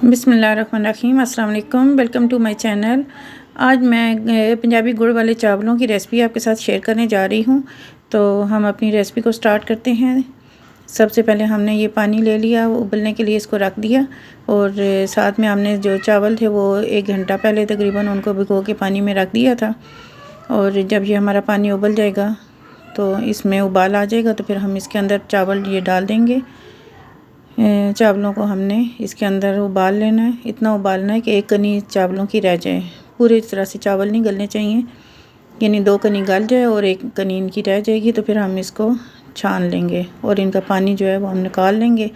बिस्मिल्लाहिर्रहमानिर्रहीम, अस्सलाम वालेकुम। Welcome to my channel. आज मैं पंजाबी गुड़ वाले चावलों की रेसिपी आपके साथ शेयर करने जा रही हूँ। तो हम अपनी रेसिपी को स्टार्ट करते हैं। सबसे पहले हमने ये पानी ले लिया, उबलने के लिए इसको रख दिया, और साथ में हमने जो चावल थे वो 1 घंटा पहले तकरीबन उनको भिगो के पानी में रख दिया था। और जब ये हमारा पानी उबल जाएगा तो इसमें उबाल आ जाएगा, तो फिर हम इसके अंदर चावल ये डाल देंगे। चावलों को हमने इसके अंदर उबाल लेना है। इतना उबालना है कि 1 कनी चावलों की रह जाए। पूरी तरह से चावल नहीं गलने चाहिए, यानी 2 कनी गल जाए और 1 कनी इनकी रह जाएगी, तो फिर हम इसको छान लेंगे और इनका पानी जो है वो हम निकाल लेंगे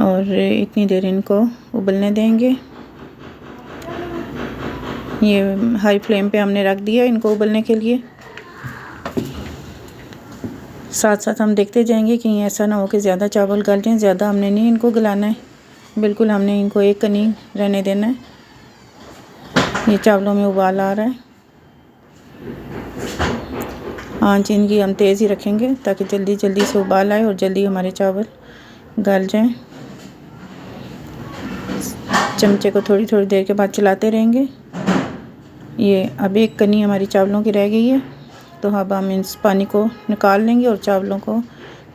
और इतनी देर इनको उबलने देंगे। ये हाई फ्लेम पे हमने रख दिया इनको उबलने के लिए। साथ साथ हम देखते जाएंगे कि ऐसा ना हो कि ज़्यादा चावल गल जाएँ। ज़्यादा हमने नहीं इनको गलाना है, बिल्कुल हमने इनको 1 कनी रहने देना है। ये चावलों में उबाल आ रहा है। आंच इनकी हम तेज़ ही रखेंगे ताकि जल्दी जल्दी से उबाल आए और जल्दी हमारे चावल गल जाएं। चमचे को थोड़ी थोड़ी देर के बाद चलाते रहेंगे। ये अब 1 कनी हमारी चावलों की रह गई है, तो अब हम इस पानी को निकाल लेंगे और चावलों को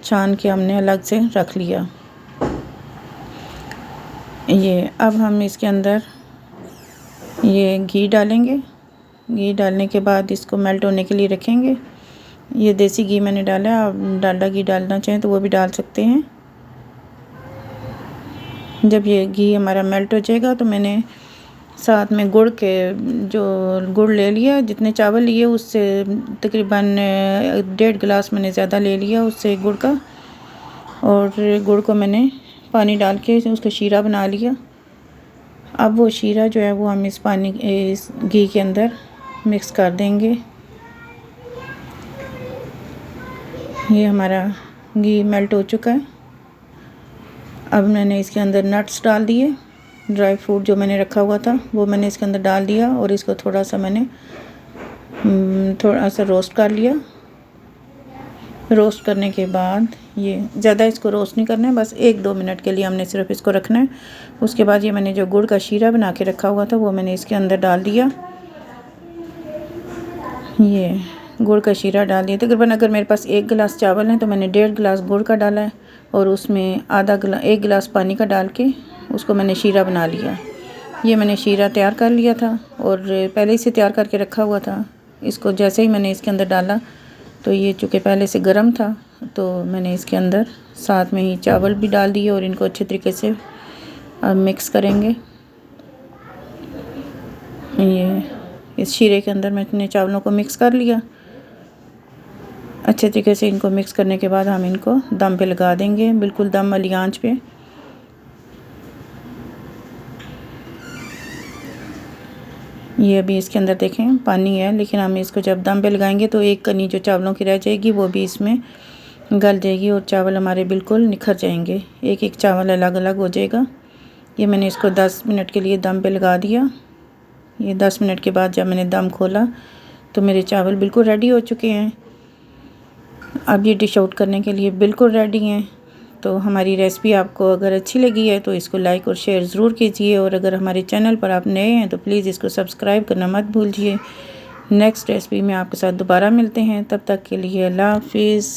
छान के हमने अलग से रख लिया। ये अब हम इसके अंदर ये घी डालेंगे। घी डालने के बाद इसको मेल्ट होने के लिए रखेंगे। ये देसी घी मैंने डाला है, आप डालडा घी डालना चाहें तो वो भी डाल सकते हैं। जब ये घी हमारा मेल्ट हो जाएगा तो मैंने साथ में गुड़ ले लिया। जितने चावल लिए उससे तकरीबन 1.5 गिलास मैंने ज़्यादा ले लिया उससे गुड़ का, और गुड़ को मैंने पानी डाल के उसका शीरा बना लिया। अब वो शीरा जो है वो हम इस घी के अंदर मिक्स कर देंगे। ये हमारा घी मेल्ट हो चुका है। अब मैंने इसके अंदर नट्स डाल दिए। ड्राई फ्रूट जो मैंने रखा हुआ था वो मैंने इसके अंदर डाल दिया और इसको थोड़ा सा मैंने रोस्ट कर लिया। रोस्ट करने के बाद ये ज़्यादा इसको रोस्ट नहीं करना है, बस 1-2 मिनट के लिए हमने सिर्फ इसको रखना है। उसके बाद ये मैंने जो गुड़ का शीरा बना के रखा हुआ था वो मैंने इसके अंदर डाल दिया। ये गुड़ का शीरा डाल दिया। तकरीबन अगर मेरे पास 1 गिलास चावल है तो मैंने 1.5 गिलास गुड़ का डाला है और उसमें 1 गिलास पानी का डाल के उसको मैंने शीरा बना लिया। ये मैंने शीरा तैयार कर लिया था और पहले ही से तैयार करके रखा हुआ था। इसको जैसे ही मैंने इसके अंदर डाला तो ये चूँकि पहले से गर्म था तो मैंने इसके अंदर साथ में ही चावल भी डाल दिए और इनको अच्छे तरीके से अब मिक्स करेंगे। ये इस शीरे के अंदर मैंने चावलों को मिक्स कर लिया। अच्छे तरीके से इनको मिक्स करने के बाद हम इनको दम पे लगा देंगे, बिल्कुल दम वाली आंच पे। ये अभी इसके अंदर देखें पानी है, लेकिन हम इसको जब दम पे लगाएंगे तो 1 कनी जो चावलों की रह जाएगी वो भी इसमें गल जाएगी और चावल हमारे बिल्कुल निखर जाएंगे। एक एक चावल अलग अलग हो जाएगा। ये मैंने इसको 10 मिनट के लिए दम पे लगा दिया। ये 10 मिनट के बाद जब मैंने दम खोला तो मेरे चावल बिल्कुल रेडी हो चुके हैं। अब ये डिश आउट करने के लिए बिल्कुल रेडी हैं। तो हमारी रेसिपी आपको अगर अच्छी लगी है तो इसको लाइक और शेयर ज़रूर कीजिए, और अगर हमारे चैनल पर आप नए हैं तो प्लीज़ इसको सब्सक्राइब करना मत भूलिए। नेक्स्ट रेसिपी में आपके साथ दोबारा मिलते हैं, तब तक के लिए अल्लाह हाफिज़।